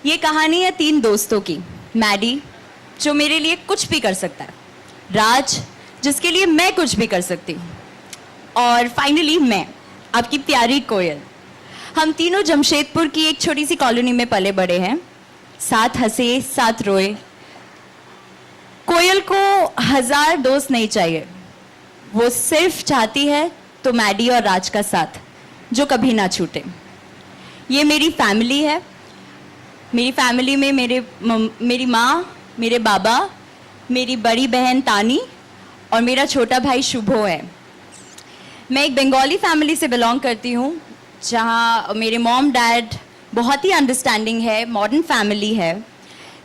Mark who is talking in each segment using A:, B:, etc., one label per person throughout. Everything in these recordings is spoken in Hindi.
A: ये कहानी है तीन दोस्तों की। मैडी, जो मेरे लिए कुछ भी कर सकता है। राज, जिसके लिए मैं कुछ भी कर सकती हूँ। और फाइनली मैं, आपकी प्यारी कोयल। हम तीनों जमशेदपुर की एक छोटी सी कॉलोनी में पले बड़े हैं। साथ हंसे, साथ रोए। कोयल को 1000 दोस्त नहीं चाहिए, वो सिर्फ चाहती है तो मैडी और राज का साथ, जो कभी ना छूटे। ये मेरी फैमिली है। मेरी फैमिली में मेरी माँ, मेरे बाबा, मेरी बड़ी बहन तानी और मेरा छोटा भाई शुभो है। मैं एक बंगाली फैमिली से बिलोंग करती हूँ, जहाँ मेरे मॉम डैड बहुत ही अंडरस्टैंडिंग है, मॉडर्न फैमिली है।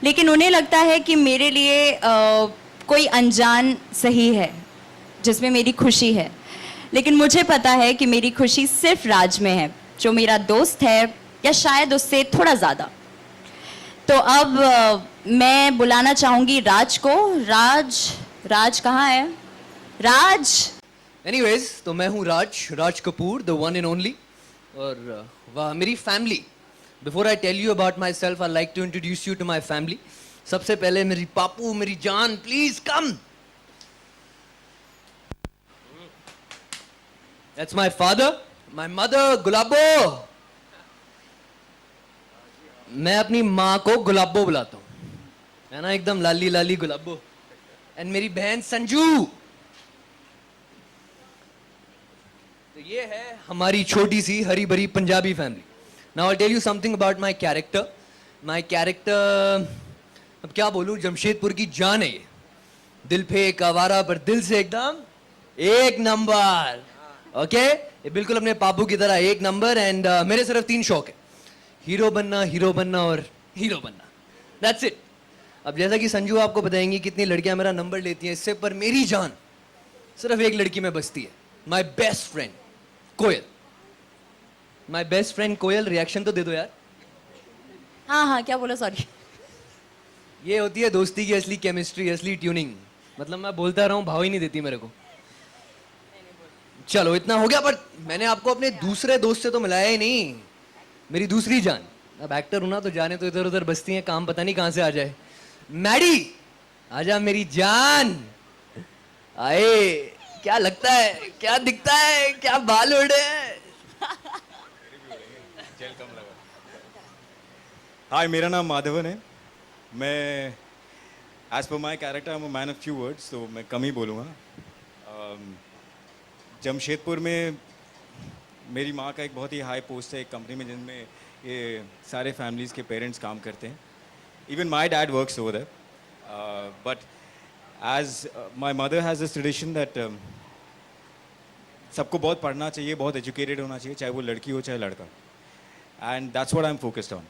A: लेकिन उन्हें लगता है कि मेरे लिए कोई अनजान सही है, जिसमें मेरी खुशी है। लेकिन मुझे पता है कि मेरी खुशी सिर्फ राज में है, जो मेरा दोस्त है, या शायद उससे थोड़ा ज़्यादा। तो अब मैं बुलाना चाहूँगी राज को। राज कहाँ है? राज।
B: एनीवेज, तो मैं हूँ Raj Kapoor, the one and only. और वाह, मेरी family. Before I tell you about myself, I like to introduce you to my family. सबसे पहले मेरी पापू, मेरी जान, please come. That's my father, my mother Gulabo. मैं अपनी माँ को गुलाबो बुलाता हूँ, है ना, एकदम लाली लाली गुलाबो। एंड मेरी बहन संजू। तो ये है हमारी छोटी सी हरी भरी Punjabi family. Now I tell you something about my character. My character, अब क्या बोलूं, जमशेदपुर की जान है ये। दिल पे एक आवारा, पर दिल से एकदम एक नंबर। ओके, ये बिल्कुल अपने पापू की तरह एक नंबर। एंड मेरे सिर्फ 3 शौक है, हीरो बनना और हीरो बनना। That's it. अब जैसा कि संजू आपको बताएंगी कितनी लड़कियां मेरा नंबर लेती हैं इससे, पर मेरी जान सिर्फ एक लड़की में बसती है, my best friend Koyal. My best friend Koyal, reaction तो दे दो यार।
A: हाँ, क्या बोला? सॉरी।
B: ये होती है दोस्ती की असली केमिस्ट्री, असली ट्यूनिंग। मतलब मैं बोलता रहा हूँ, भाव ही नहीं देती मेरे को। चलो इतना हो गया, पर मैंने आपको अपने दूसरे दोस्त से तो मिलाया ही नहीं, मेरी दूसरी जान। अब एक्टर हूं ना, तो जाने तो इधर उधर बसती हैं, काम पता नहीं कहां से आ जाए। मैडी, आजा मेरी जान। आए, क्या लगता है, क्या दिखता है, क्या बाल उड़े हैं।
C: हाय, मेरा नाम माधवन है। मैं एज पर my character I am a man of few words, तो मैं कम ही बोलूँगा। जमशेदपुर में मेरी माँ का एक बहुत ही हाई पोस्ट है एक कंपनी में, जिनमें ये सारे फैमिलीज़ के पेरेंट्स काम करते हैं। Even my dad works over there, but as my mother has this tradition that सबको बहुत पढ़ना चाहिए, बहुत एजुकेटेड होना चाहिए, चाहे वो लड़की हो चाहे लड़का। And that's what I am focused on.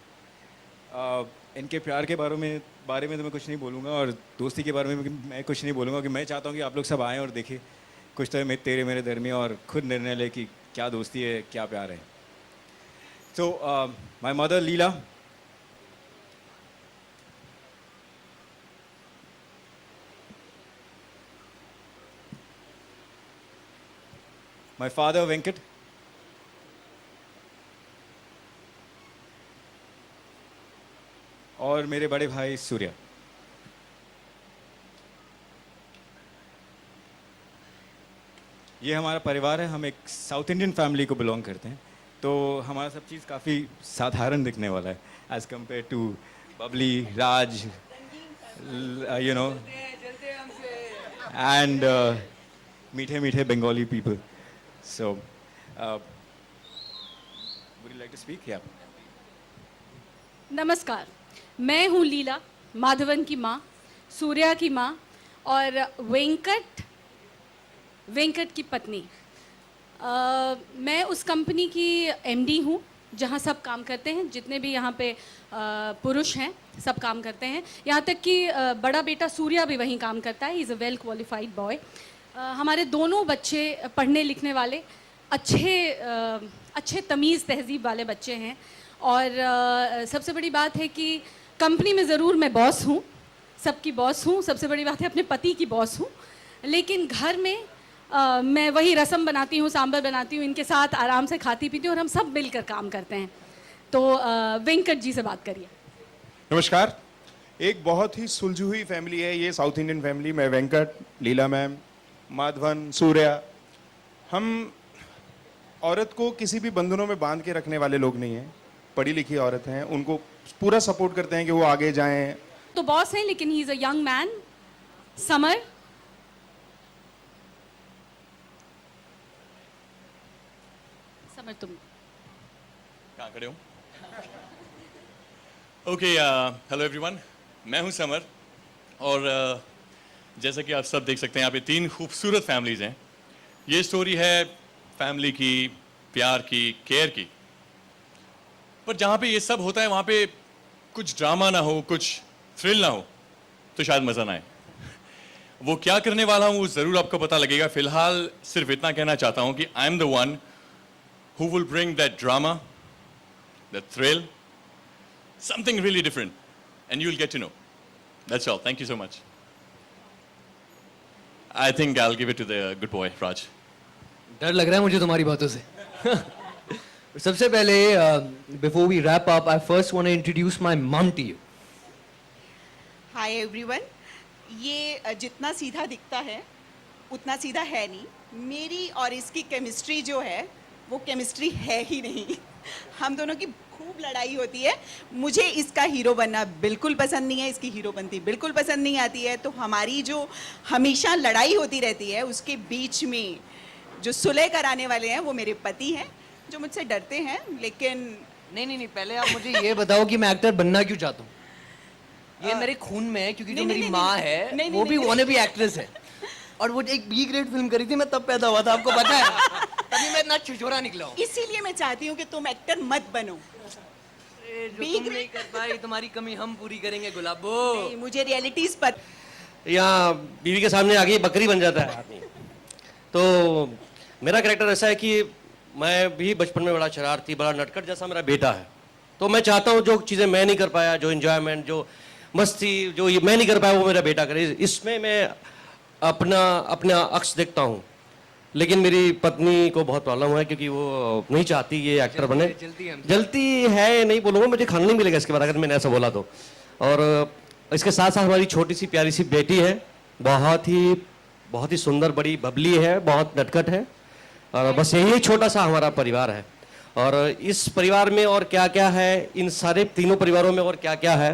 C: इनके प्यार के बारे में तो मैं कुछ नहीं बोलूँगा, और दोस्ती के बारे में मैं कुछ नहीं बोलूँगा, कि मैं चाहता हूँ कि आप लोग सब आएँ और देखें कुछ तो है तेरे मेरे दरमियाँ, और खुद निर्णय ले कि क्या दोस्ती है, क्या प्यार है। So my mother Leela, my father Venkat, और मेरे बड़े भाई सूर्या। ये हमारा परिवार है। हम एक साउथ इंडियन फैमिली को बिलोंग करते हैं, तो हमारा सब चीज़ काफ़ी साधारण दिखने वाला है as compare to Babli, Raj, you know, and मीठे मीठे Bengali people. So would you like to speak? या।
D: नमस्कार, मैं हूँ लीला, माधवन की माँ, सूर्या की माँ और वेंकट की पत्नी। मैं उस कंपनी की एमडी हूँ जहाँ सब काम करते हैं, जितने भी यहाँ पे पुरुष हैं सब काम करते हैं। यहाँ तक कि बड़ा बेटा सूर्या भी वहीं काम करता है। He is a well qualified boy. हमारे दोनों बच्चे पढ़ने लिखने वाले, अच्छे तमीज़ तहजीब वाले बच्चे हैं। और सबसे बड़ी बात है कि कंपनी में ज़रूर मैं बॉस हूँ, सबकी बॉस हूँ। सबसे बड़ी बात है अपने पति की बॉस हूँ। लेकिन घर में मैं वही रसम बनाती हूँ, सांभर बनाती हूँ, इनके साथ आराम से खाती पीती हूँ, और हम सब मिलकर काम करते हैं। तो वेंकट जी से बात करिए।
E: नमस्कार। एक बहुत ही सुलझी हुई फैमिली है ये, साउथ इंडियन फैमिली। मैं वेंकट, लीला मैम, माधवन, सूर्या। हम औरत को किसी भी बंधनों में बांध के रखने वाले लोग नहीं हैं। पढ़ी लिखी औरत हैं, उनको पूरा सपोर्ट करते हैं कि वो आगे जाएं।
D: तो बॉस है लेकिन he is a young man. Summer, summer तुम
F: कहाँ खड़े हूँ? ओके, हेलो एवरीवन, मैं हूँ समर। और जैसा कि आप सब देख सकते हैं, यहाँ पे 3 खूबसूरत फैमिलीज हैं। ये स्टोरी है फैमिली की, प्यार की, केयर की। पर जहाँ पे ये सब होता है वहाँ पे कुछ ड्रामा ना हो, कुछ थ्रिल ना हो, तो शायद मज़ा ना आए। वो क्या करने वाला हूँ वो ज़रूर आपको पता लगेगा। फिलहाल सिर्फ इतना कहना चाहता हूँ कि I am the one who will bring that drama, the thrill, something really different, and you'll get to know. That's all. Thank you so much. I think I'll give it to the good boy, Raj.
B: डर लग रहा है मुझे तुम्हारी बातों से। सबसे पहले before we wrap up, I first want to introduce my mum to you.
G: Hi everyone. ये जितना सीधा दिखता है उतना सीधा है नहीं। मेरी और इसकी केमिस्ट्री जो है वो केमिस्ट्री है ही नहीं। हम दोनों की खूब लड़ाई होती है। मुझे इसका हीरो बनना बिल्कुल पसंद नहीं है, इसकी हीरो बनती बिल्कुल पसंद नहीं आती है। तो हमारी जो हमेशा लड़ाई होती रहती है, उसके बीच में जो सुलह कराने वाले हैं वो मेरे पति हैं, जो मुझसे डरते हैं। लेकिन
B: नहीं, पहले आप मुझे ये बताओ कि मैं एक्टर बनना क्यों चाहता हूँ। ये मेरे खून में है, क्योंकि जो मेरी माँ है वो भी वांना बी एक्ट्रेस है, और वो एक बी ग्रेड फिल्म करी थी, मैं तब पैदा हुआ था, आपको पता है। तभी मैं इतना छिछोरा निकला हूँ।
G: इसीलिए मैं चाहती हूँ कि तुम एक्टर मत बनो।
B: जो तुम नहीं कर पाई, तुम्हारी कमी हम पूरी करेंगे गुलाबो।
G: नहीं, मुझे रियलिटीज पर
H: यहाँ बीवी के सामने आ गई बकरी बन जाता है आदमी। तो मेरा कैरेक्टर ऐसा है कि मैं भी बचपन में बड़ा शरारती, बड़ा नटखट जैसा मेरा बेटा है। तो मैं चाहता हूँ जो चीज़ें मैं नहीं कर पाया, जो एंजॉयमेंट, जो मस्ती, जो ये मैं नहीं कर पाया, वो मेरा बेटा करे। इसमें मैं अपना अक्स देखता हूँ। लेकिन मेरी पत्नी को बहुत प्रॉब्लम है, क्योंकि वो नहीं चाहती ये एक्टर बने। जलती है नहीं बोलूँगा, मुझे खाना नहीं मिलेगा इसके बाद अगर मैंने ऐसा बोला तो। और इसके साथ साथ हमारी छोटी सी प्यारी सी बेटी है, बहुत ही सुंदर, बड़ी बबली है, बहुत नटखट है। और बस यही छोटा सा हमारा परिवार है। और इस परिवार में और क्या क्या है, इन सारे तीनों परिवारों में और क्या क्या है,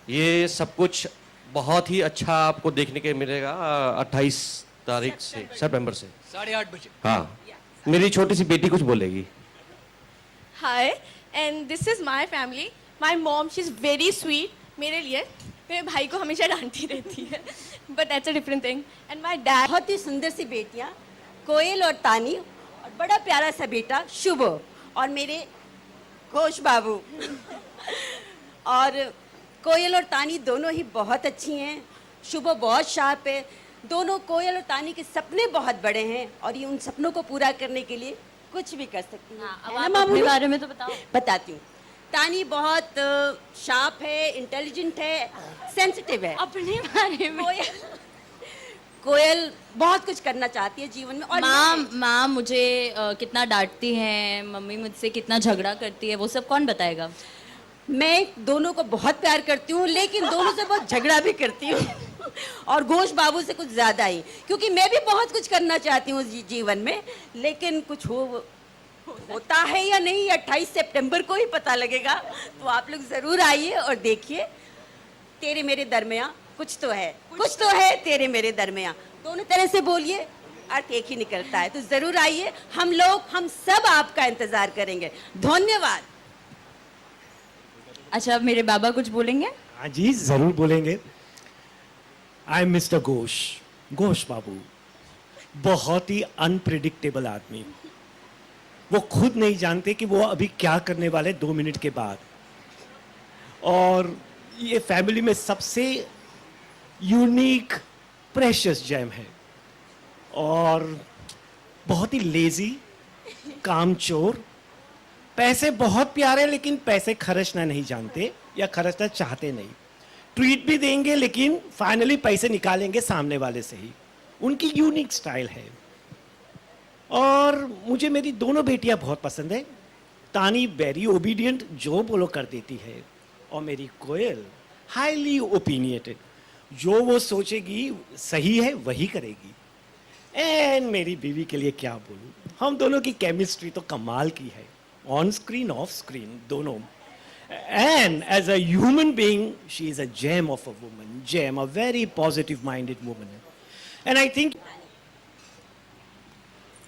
H: ये सब कुछ बहुत ही अच्छा आपको देखने के मिलेगा 28 तारीख से, सितंबर से
B: 8:30 बजे।
H: हाँ, मेरी छोटी सी बेटी कुछ बोलेगी।
I: Hi, and this is my family. My mom, she's very sweet. मेरे लिए मेरे भाई को हमेशा डांटती रहती है, but that's a different thing. And my dad.
J: बहुत ही सुंदर सी बेटियां, कोयल और तानी, और बड़ा प्यारा सा बेटा शुभ, और मेरे घोष बाबू। और कोयल और तानी दोनों ही बहुत अच्छी हैं। शुभ बहुत शार्प है। दोनों कोयल और तानी के सपने बहुत बड़े हैं, और ये उन सपनों को पूरा करने के लिए कुछ भी कर सकती हैं।
A: अब आप अपने बारे में तो बताओ।
J: बताती हूँ। तानी बहुत शार्प है, इंटेलिजेंट है, सेंसिटिव है।
A: अपने बारे में।
J: कोयल बहुत कुछ करना चाहती है जीवन में। और
A: माँ मुझे कितना डांटती है, मम्मी मुझसे कितना झगड़ा करती है, वो सब कौन बताएगा?
J: मैं दोनों को बहुत प्यार करती हूँ, लेकिन दोनों से बहुत झगड़ा भी करती हूँ। और घोष बाबू से कुछ ज़्यादा ही, क्योंकि मैं भी बहुत कुछ करना चाहती हूँ जीवन में, लेकिन कुछ होता है या नहीं 28 सितंबर को ही पता लगेगा। तो आप लोग ज़रूर आइए और देखिए। तेरे मेरे दरमियाँ कुछ तो है तेरे मेरे दरमियाँ, दोनों तरह से बोलिए, अर्थ एक ही निकलता है। तो ज़रूर आइए, हम सब आपका इंतज़ार करेंगे। धन्यवाद।
A: अच्छा, अब मेरे बाबा कुछ बोलेंगे?
K: हाँ जी, जरूर बोलेंगे। आई एम मिस्टर घोष बाबू। बहुत ही अनप्रिडिक्टेबल आदमी। वो खुद नहीं जानते कि वो अभी क्या करने वाले 2 मिनट के बाद। और ये फैमिली में सबसे यूनिक प्रेशियस जेम है, और बहुत ही लेजी, कामचोर। पैसे बहुत प्यारे, लेकिन पैसे खर्चना नहीं जानते या खर्चना चाहते नहीं। ट्रीट भी देंगे, लेकिन फाइनली पैसे निकालेंगे सामने वाले से ही। उनकी यूनिक स्टाइल है। और मुझे मेरी दोनों बेटियां बहुत पसंद है। तानी वेरी ओबीडियंट, जो बोलो कर देती है, और मेरी कोयल हाईली ओपिनियटेड, जो वो सोचेगी सही है वही करेगी। एंड मेरी बीवी के लिए क्या बोलूं, हम दोनों की केमिस्ट्री तो कमाल की है, ऑन स्क्रीन ऑफ स्क्रीन दोनों। And as a human being she is a gem of a woman, gem, a very positive minded woman. And I think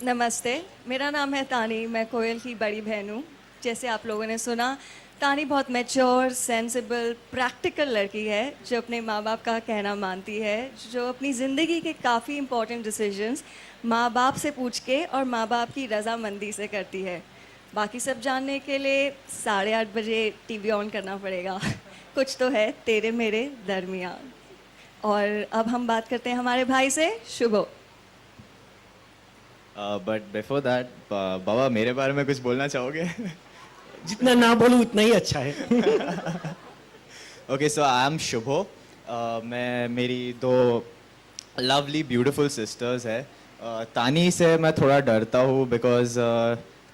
L: नमस्ते, मेरा नाम है तानी, मैं कोयल की बड़ी बहन हूँ। जैसे आप लोगों ने सुना, तानी बहुत मैच्योर, सेंसिबल, प्रैक्टिकल लड़की है जो अपने माँ बाप का कहना मानती है, जो अपनी ज़िंदगी के काफ़ी इंपॉर्टेंट डिसीजंस माँ बाप से पूछ के और माँ बाप की रजामंदी से करती है। बाकी सब जानने के लिए 8:30 बजे टीवी ऑन करना पड़ेगा। कुछ तो है तेरे मेरे दरमियान। और अब हम बात करते हैं हमारे भाई से, शुभो।
M: बट बिफोर दैट, बाबा मेरे बारे में कुछ बोलना चाहोगे?
K: जितना ना बोलूं उतना ही अच्छा है।
M: ओके, सो आई एम शुभो। मेरी 2 लवली ब्यूटीफुल सिस्टर्स है। तानी से मैं थोड़ा डरता हूँ बिकॉज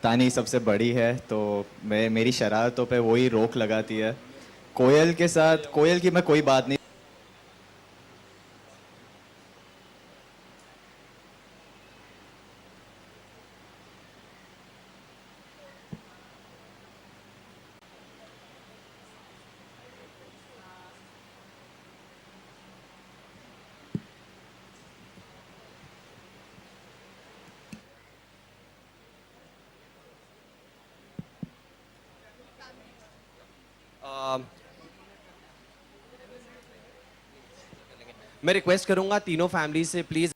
M: तानी सबसे बड़ी है, तो मेरी शरारतों पे वही रोक लगाती है। कोयल के साथ, कोयल की मैं कोई बात नहीं।
N: मैं रिक्वेस्ट करूंगा तीनों फैमिली से प्लीज